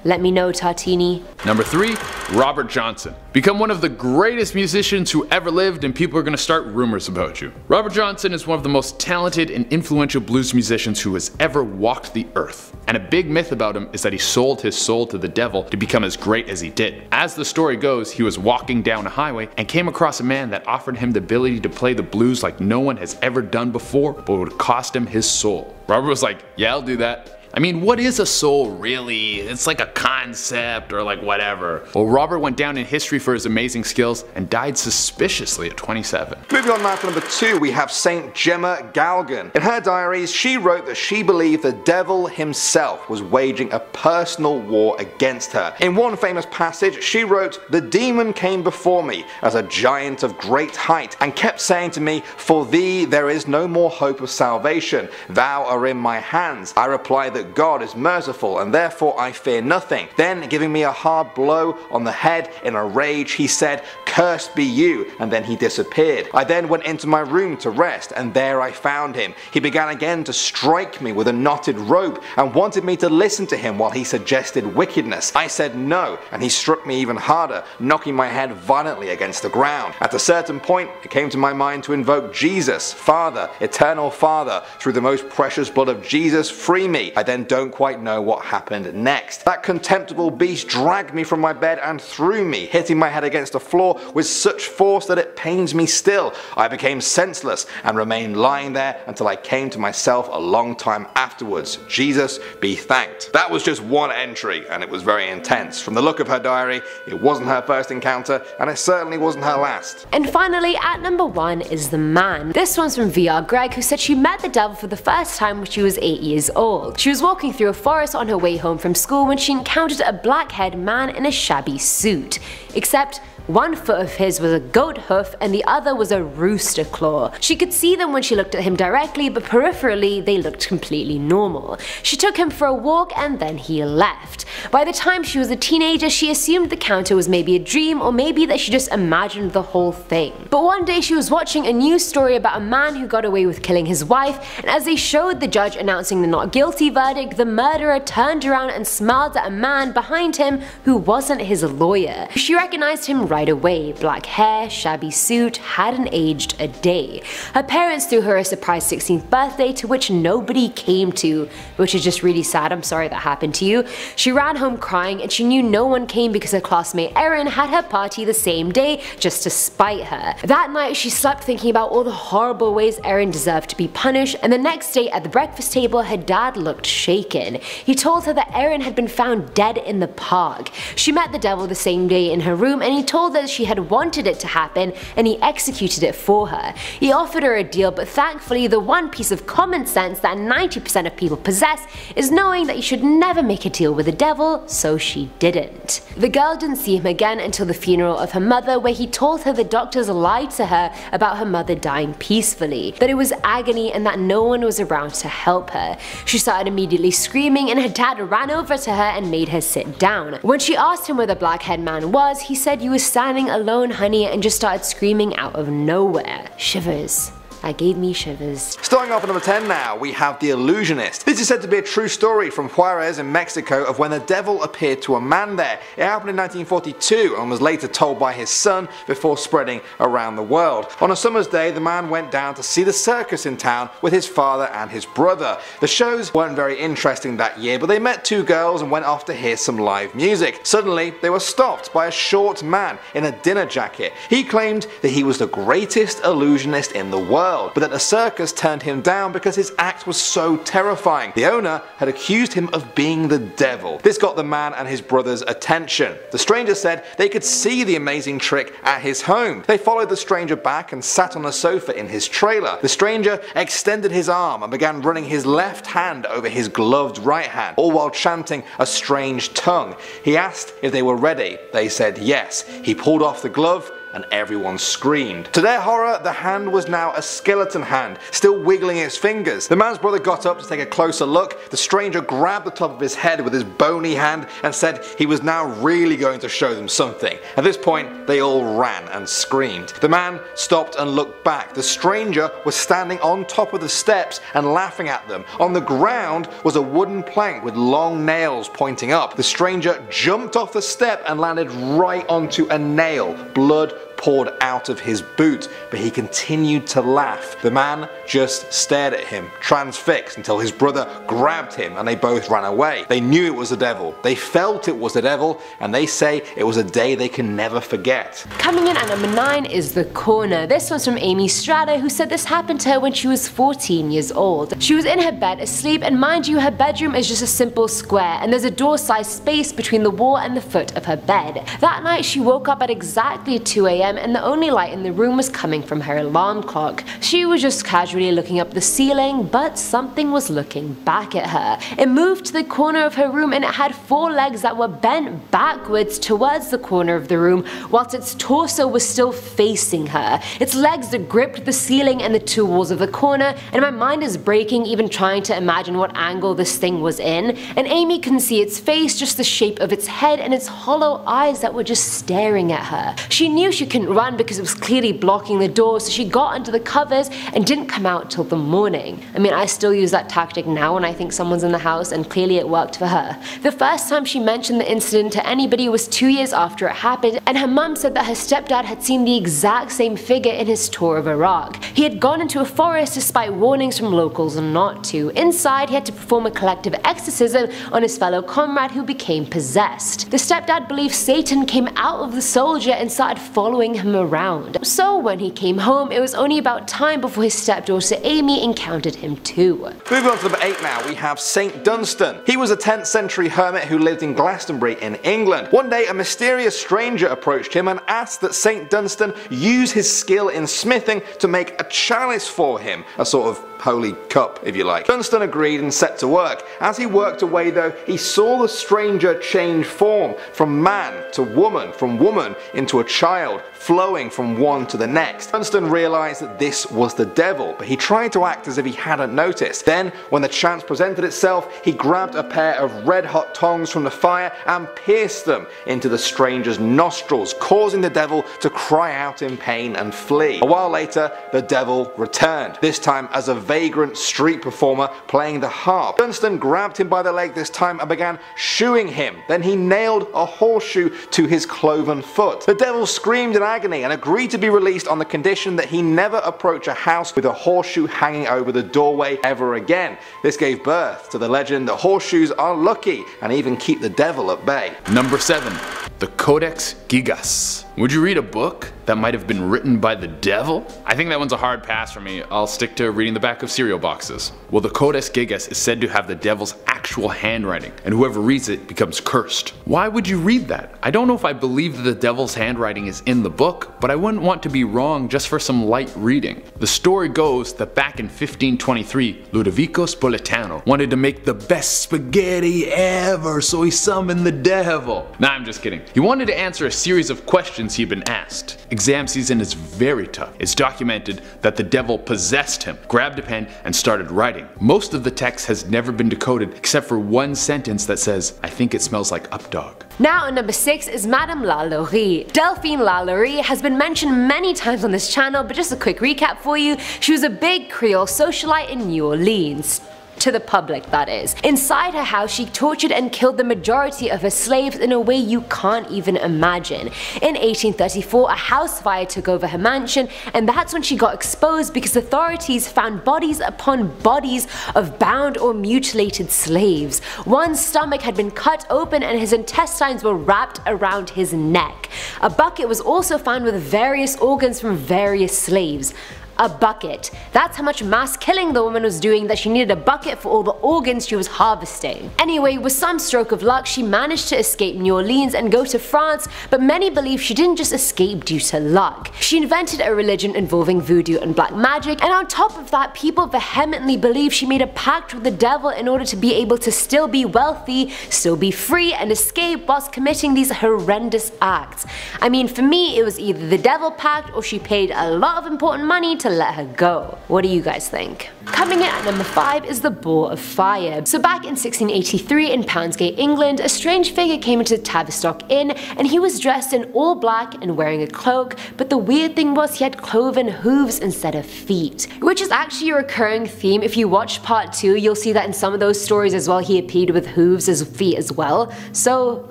Let me know, Tartini. Number 3, Robert Johnson. Become one of the greatest musicians who ever lived, and people are going to start rumors about you. Robert Johnson is one of the most talented and influential blues musicians who has ever walked the earth. And a big myth about him is that he sold his soul to the devil to become as great as he did. As the story goes, he was walking down a highway and came across a man that offered him the ability to play the blues like no one has ever done before, but it would cost him his soul. Robert was like, yeah, I'll do that. I mean, what is a soul really? It's like a concept or like whatever. Well, Robert went down in history for his amazing skills and died suspiciously at 27. Moving on now to number 2, we have Saint Gemma Galgan. In her diaries, she wrote that she believed the devil himself was waging a personal war against her. In one famous passage, she wrote, "The demon came before me as a giant of great height, and kept saying to me, 'For thee there is no more hope of salvation. Thou art in my hands.' I replied that God is merciful and therefore I fear nothing. Then, giving me a hard blow on the head in a rage, he said, "Cursed be you," and then he disappeared. I then went into my room to rest, and there I found him. He began again to strike me with a knotted rope and wanted me to listen to him while he suggested wickedness. I said no, and he struck me even harder, knocking my head violently against the ground. At a certain point, it came to my mind to invoke Jesus, Father, Eternal Father, through the most precious blood of Jesus, free me. I then don't quite know what happened next. That contemptible beast dragged me from my bed and threw me, hitting my head against the floor with such force that it pains me still. I became senseless and remained lying there until I came to myself a long time afterwards. Jesus be thanked. That was just one entry, and it was very intense. From the look of her diary, it wasn't her first encounter, and it certainly wasn't her last. And finally, at number 1 is The Man. This one's from VR Greg, who said she met the devil for the first time when she was 8 years old. She was walking through a forest on her way home from school when she encountered a black-haired man in a shabby suit. Except one foot of his was a goat hoof and the other was a rooster claw. She could see them when she looked at him directly, but peripherally they looked completely normal. She took him for a walk and then he left. By the time she was a teenager, she assumed the encounter was maybe a dream, or maybe that she just imagined the whole thing. But one day she was watching a news story about a man who got away with killing his wife, and as they showed the judge announcing the not guilty verdict, the murderer turned around and smiled at a man behind him who wasn't his lawyer. She recognized him right away. Black hair, shabby suit, hadn't aged a day. Her parents threw her a surprise 16th birthday to which nobody came to, which is just really sad. I'm sorry that happened to you. She ran home crying and she knew no one came because her classmate Erin had her party the same day just to spite her. That night she slept thinking about all the horrible ways Erin deserved to be punished, and the next day at the breakfast table her dad looked shaken. He told her that Erin had been found dead in the park. She met the devil the same day in her room and he told her that she had wanted it to happen and he executed it for her. He offered her a deal, but thankfully the one piece of common sense that 90% of people possess is knowing that you should never make a deal with the devil, so she didn't. The girl didn't see him again until the funeral of her mother, where he told her the doctors lied to her about her mother dying peacefully, that it was agony and that no one was around to help her. She started immediately screaming and her dad ran over to her and made her sit down. When she asked him where the black-haired man was, he said, "You were standing alone, honey," and just started screaming out of nowhere. Shivers. That gave me shivers. Starting off at number 10 now, we have The Illusionist. This is said to be a true story from Juarez in Mexico of when the devil appeared to a man there. It happened in 1942 and was later told by his son before spreading around the world. On a summer's day, the man went down to see the circus in town with his father and his brother. The shows weren't very interesting that year, but they met two girls and went off to hear some live music. Suddenly, they were stopped by a short man in a dinner jacket. He claimed that he was the greatest illusionist in the world, but that the circus turned him down because his act was so terrifying. The owner had accused him of being the devil. This got the man and his brother's attention. The stranger said they could see the amazing trick at his home. They followed the stranger back and sat on a sofa in his trailer. The stranger extended his arm and began running his left hand over his gloved right hand, all while chanting a strange tongue. He asked if they were ready. They said yes. He pulled off the glove and everyone screamed. To their horror, the hand was now a skeleton hand, still wiggling its fingers. The man's brother got up to take a closer look. The stranger grabbed the top of his head with his bony hand and said he was now really going to show them something. At this point, they all ran and screamed. The man stopped and looked back. The stranger was standing on top of the steps and laughing at them. On the ground was a wooden plank with long nails pointing up. The stranger jumped off the step and landed right onto a nail. Blood poured out of his boot, but he continued to laugh. The man just stared at him, transfixed, until his brother grabbed him and they both ran away. They knew it was the devil, they felt it was the devil, and they say it was a day they can never forget. Coming in at number 9 is The Corner. This one's from Amy Strada, who said this happened to her when she was 14 years old. She was in her bed asleep, and mind you, her bedroom is just a simple square and there's a door-sized space between the wall and the foot of her bed. That night she woke up at exactly 2 AM AM and the only light in the room was coming from her alarm clock. She was just casually looking up the ceiling, but something was looking back at her. It moved to the corner of her room and it had 4 legs that were bent backwards towards the corner of the room, whilst its torso was still facing her. Its legs gripped the ceiling and the 2 walls of the corner, and my mind is breaking even trying to imagine what angle this thing was in. And Amy couldn't see its face, just the shape of its head and its hollow eyes that were just staring at her. She knew she couldn't run because it was clearly blocking the door, so she got under the covers and didn't come out till the morning. I mean, I still use that tactic now when I think someone's in the house, and clearly it worked for her. The first time she mentioned the incident to anybody was 2 years after it happened, and her mum said that her stepdad had seen the exact same figure in his tour of Iraq. He had gone into a forest despite warnings from locals not to. Inside, he had to perform a collective exorcism on his fellow comrade who became possessed. The stepdad believed Satan came out of the soldier and started following him around. So when he came home, it was only about time before his stepdaughter Amy encountered him too. Moving on to number 8 now, we have St. Dunstan. He was a 10th century hermit who lived in Glastonbury in England. One day a mysterious stranger approached him and asked that St. Dunstan use his skill in smithing to make a chalice for him, a sort of holy cup if you like. Dunstan agreed and set to work. As he worked away though, he saw the stranger change form from man to woman, from woman into a child, flowing from one to the next. Dunstan realised that this was the devil, but he tried to act as if he hadn't noticed. Then, when the chance presented itself, he grabbed a pair of red hot tongs from the fire and pierced them into the stranger's nostrils, causing the devil to cry out in pain and flee. A while later, the devil returned, this time as a vagrant street performer playing the harp. Dunstan grabbed him by the leg this time and began shoeing him. Then he nailed a horseshoe to his cloven foot. The devil screamed in agony and agreed to be released on the condition that he never approach a house with a horseshoe hanging over the doorway ever again. This gave birth to the legend that horseshoes are lucky and even keep the devil at bay. Number 7. The Codex GIGAS. Would you read a book that might have been written by the devil? I think that one's a hard pass for me. I'll stick to reading the back of cereal boxes. Well, the Codex GIGAS is said to have the devil's actual handwriting, and whoever reads it becomes cursed. Why would you read that? I don't know if I believe that the devil's handwriting is in the book, but I wouldn't want to be wrong just for some light reading. The story goes that back in 1523, Ludovico Spoletano wanted to make the best spaghetti ever, so he summoned the devil. Nah, I'm just kidding. He wanted to answer a series of questions he'd been asked. Exam season is very tough. It's documented that the devil possessed him, grabbed a pen, and started writing. Most of the text has never been decoded except for one sentence that says, "I think it smells like updog." Now at number 6 is Madame LALAURIE. Delphine LALAURIE has been mentioned many times on this channel, but just a quick recap for you. She was a big Creole socialite in New Orleans. To the public, that is. Inside her house, she tortured and killed the majority of her slaves in a way you can't even imagine. In 1834, a house fire took over her mansion, and that's when she got exposed because authorities found bodies upon bodies of bound or mutilated slaves. One's stomach had been cut open and his intestines were wrapped around his neck. A bucket was also found with various organs from various slaves. A bucket. That's how much mass killing the woman was doing that she needed a bucket for all the organs she was harvesting. Anyway, with some stroke of luck, she managed to escape New Orleans and go to France, but many believe she didn't just escape due to luck. She invented a religion involving voodoo and black magic, and on top of that, people vehemently believe she made a pact with the devil in order to be able to still be wealthy, still be free, and escape whilst committing these horrendous acts. I mean, for me, it was either the devil pact or she paid a lot of important money to let her go. What do you guys think? Coming in at number 5 is the Ball of Fire. So back in 1683 in Poundsgate, England, a strange figure came into the Tavistock Inn and he was dressed in all black and wearing a cloak, but the weird thing was he had cloven hooves instead of feet, which is actually a recurring theme. If you watch part 2, you'll see that in some of those stories as well he appeared with hooves as feet as well. So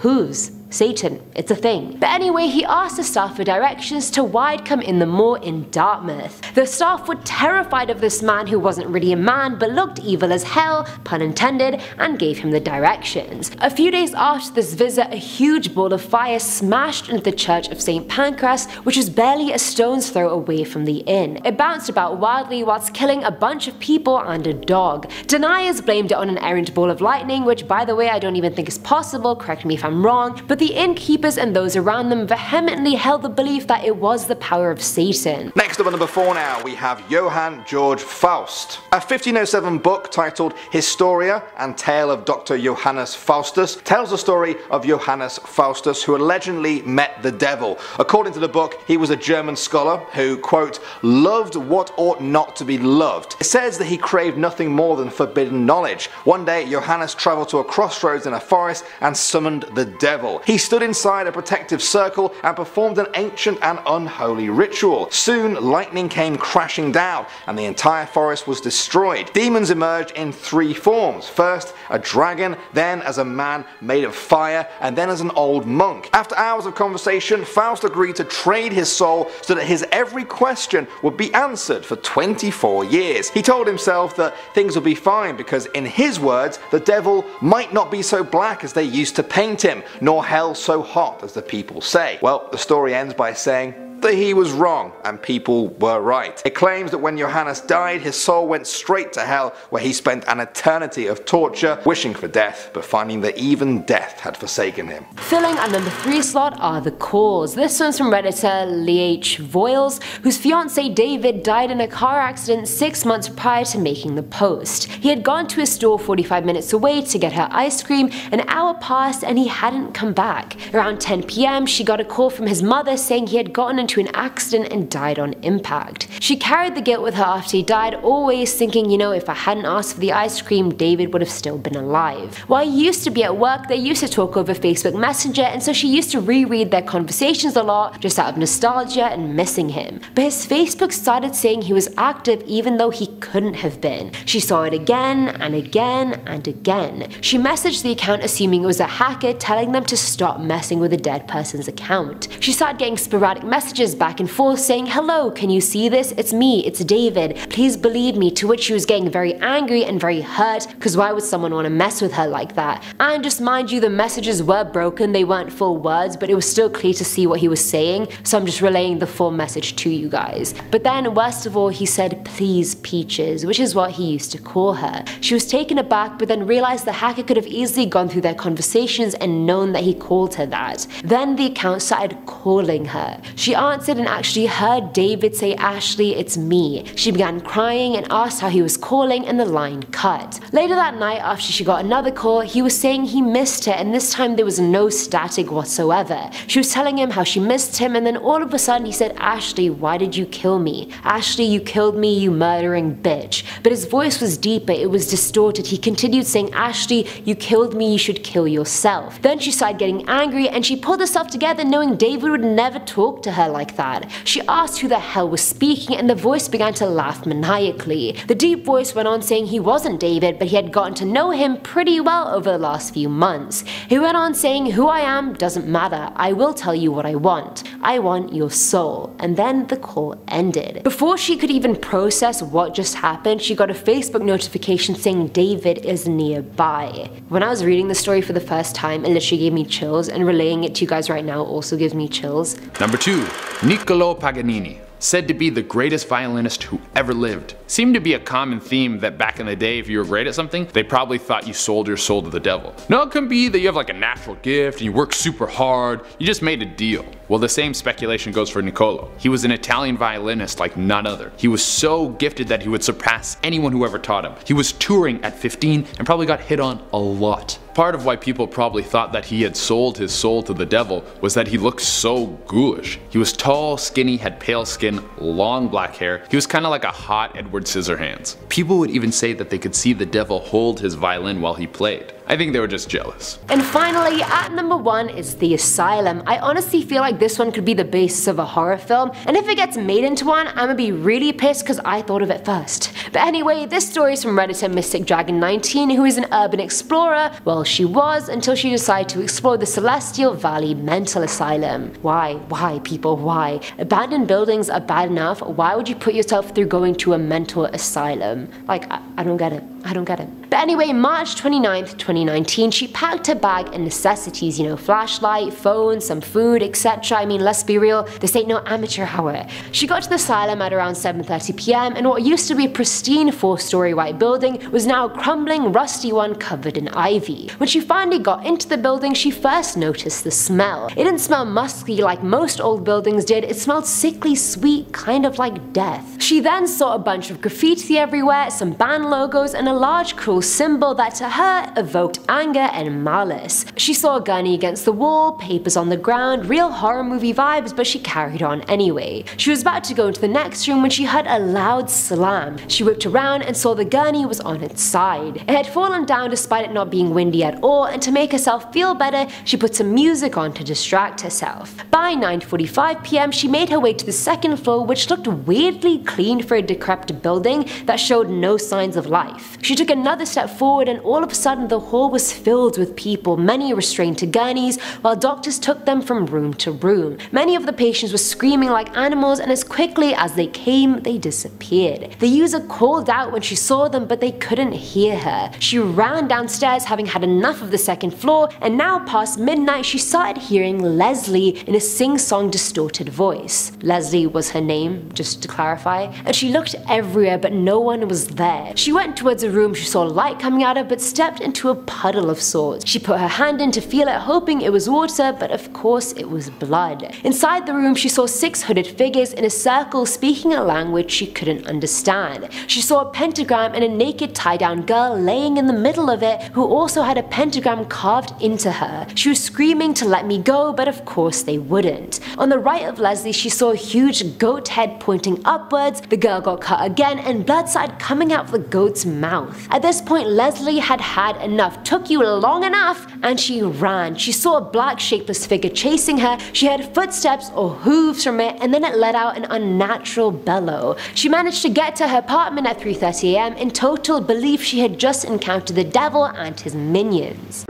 hooves. Satan, it's a thing. But anyway, he asked the staff for directions to Widecombe in the Moor in Dartmouth. The staff were terrified of this man who wasn't really a man but looked evil as hell, pun intended, and gave him the directions. A few days after this visit, a huge ball of fire smashed into the Church of St. Pancras, which was barely a stone's throw away from the inn. It bounced about wildly whilst killing a bunch of people and a dog. Deniers blamed it on an errant ball of lightning, which by the way I don't even think is possible, correct me if I'm wrong, but the the innkeepers and those around them vehemently held the belief that it was the power of Satan. Next up at number 4 now, we have Johann Georg Faust. A 1507 book titled Historia and Tale of Dr. Johannes Faustus tells the story of Johannes Faustus, who allegedly met the devil. According to the book, he was a German scholar who, quote, loved what ought not to be loved. It says that he craved nothing more than forbidden knowledge. One day, Johannes travelled to a crossroads in a forest and summoned the devil. He stood inside a protective circle and performed an ancient and unholy ritual. Soon, lightning came crashing down and the entire forest was destroyed. Demons emerged in 3 forms. First, a dragon, then as a man made of fire, and then as an old monk. After hours of conversation, Faust agreed to trade his soul so that his every question would be answered for 24 years. He told himself that things would be fine because, in his words, the devil might not be so black as they used to paint him, nor hell so hot as the people say. Well, the story ends by saying that he was wrong and people were right. It claims that when Johannes died, his soul went straight to hell, where he spent an eternity of torture, wishing for death, but finding that even death had forsaken him. Filling our number 3 slot are the calls. This one's from Redditor Leach Voiles, whose fiance David died in a car accident 6 months prior to making the post. He had gone to a store 45 minutes away to get her ice cream. An hour passed and he hadn't come back. Around 10 PM, she got a call from his mother saying he had gotten into an accident and died on impact. She carried the guilt with her after he died, always thinking, you know, if I hadn't asked for the ice cream, David would have still been alive. While he used to be at work, they used to talk over Facebook Messenger, and so she used to reread their conversations a lot just out of nostalgia and missing him. But his Facebook started saying he was active even though he couldn't have been. She saw it again and again and again. She messaged the account assuming it was a hacker, telling them to stop messing with a dead person's account. She started getting sporadic messages back and forth saying, hello, can you see this? It's me, it's David, please believe me, to which she was getting very angry and very hurt, because why would someone want to mess with her like that? And just mind you, the messages were broken, they weren't full words, but it was still clear to see what he was saying, so I'm just relaying the full message to you guys. But then, worst of all, he said, please Peaches, which is what he used to call her. She was taken aback, but then realized the hacker could have easily gone through their conversations and known that he called her that. Then the account started calling her. She answered and actually heard David say, Ashley, it's me. She began crying and asked how he was calling, and the line cut. Later that night, after she got another call, he was saying he missed her, and this time there was no static whatsoever. She was telling him how she missed him, and then all of a sudden he said, Ashley, why did you kill me? Ashley, you killed me, you murdering bitch. But his voice was deeper, it was distorted. He continued saying, Ashley, you killed me, you should kill yourself. Then she started getting angry, and she pulled herself together knowing David would never talk to her like that. She asked who the hell was speaking, and the voice began to laugh maniacally. The deep voice went on saying he wasn't David, but he had gotten to know him pretty well over the last few months. He went on saying, who I am doesn't matter, I will tell you what I want. I want your soul. And then the call ended. Before she could even process what just happened, she got a Facebook notification saying David is nearby. When I was reading the story for the first time, it literally gave me chills, and relaying it to you guys right now also gives me chills. Number 2. NICCOLO Paganini. Said to be the greatest violinist who ever lived. Seemed to be a common theme that back in the day, if you were great at something, they probably thought you sold your soul to the devil. No, it can be that you have like a natural gift and you work super hard, you just made a deal. Well, the same speculation goes for NICCOLO. He was an Italian violinist like none other. He was so gifted that he would surpass anyone who ever taught him. He was touring at 15 and probably got hit on a lot. Part of why people probably thought that he had sold his soul to the devil was that he looked so ghoulish. He was tall, skinny, had pale skin, long black hair. He was kind of like a hot Edward Scissorhands. People would even say that they could see the devil hold his violin while he played. I think they were just jealous. And finally, at number 1 is The Asylum. I honestly feel like this one could be the basis of a horror film, and if it gets made into one, I'm gonna be really pissed because I thought of it first. But anyway, this story is from Redditor Mystic Dragon 19, who is an urban explorer. Well, she was, until she decided to explore the Celestial Valley Mental Asylum. Why? Why, people? Why? Abandoned buildings are bad enough. Why would you put yourself through going to a mental asylum? Like, I don't get it. I don't get it. But anyway, March 29th, 2019, she packed her bag and necessities, you know, flashlight, phone, some food, etc. I mean, let's be real, this ain't no amateur hour. She got to the asylum at around 7:30 p.m. and what used to be a pristine 4-story white building was now a crumbling, rusty one covered in ivy. When she finally got into the building, she first noticed the smell. It didn't smell musky like most old buildings did, it smelled sickly sweet, kind of like death. She then saw a bunch of graffiti everywhere, some band logos, and a large cruel symbol that to her evoked anger and malice. She saw a gunny against the wall, papers on the ground, real horror movie vibes, but she carried on anyway. She was about to go into the next room when she heard a loud slam. She whipped around and saw the gurney was on its side. It had fallen down despite it not being windy at all, and to make herself feel better, she put some music on to distract herself. By 9:45 p.m. she made her way to the second floor, which looked weirdly clean for a decrepit building that showed no signs of life. She took another step forward and all of a sudden the hall was filled with people, many restrained to gurneys, while doctors took them from room to room. Many of the patients were screaming like animals, and as quickly as they came, they disappeared. The user called out when she saw them, but they couldn't hear her. She ran downstairs having had enough of the second floor, and now past midnight she started hearing Leslie in a sing-song distorted voice. Leslie was her name, just to clarify, and she looked everywhere but no one was there. She went towards a room she saw light coming out of but stepped into a puddle of sorts. She put her hand in to feel it, hoping it was water, but of course it was blood. Inside the room she saw 6 hooded figures in a circle speaking a language she couldn't understand. She saw a pentagram and a naked tie-down girl laying in the middle of it who also had a pentagram carved into her. She was screaming to let me go, but of course they wouldn't. On the right of Leslie she saw a huge goat head pointing upwards, the girl got cut again and blood started coming out of the goat's mouth. At this point Leslie had had enough. Took you long enough, and she ran. She saw a black shapeless figure chasing her, she heard footsteps or hooves from it, and then it let out an unnatural bellow. She managed to get to her apartment at 3:30 a.m. in total belief she had just encountered the devil and his minions.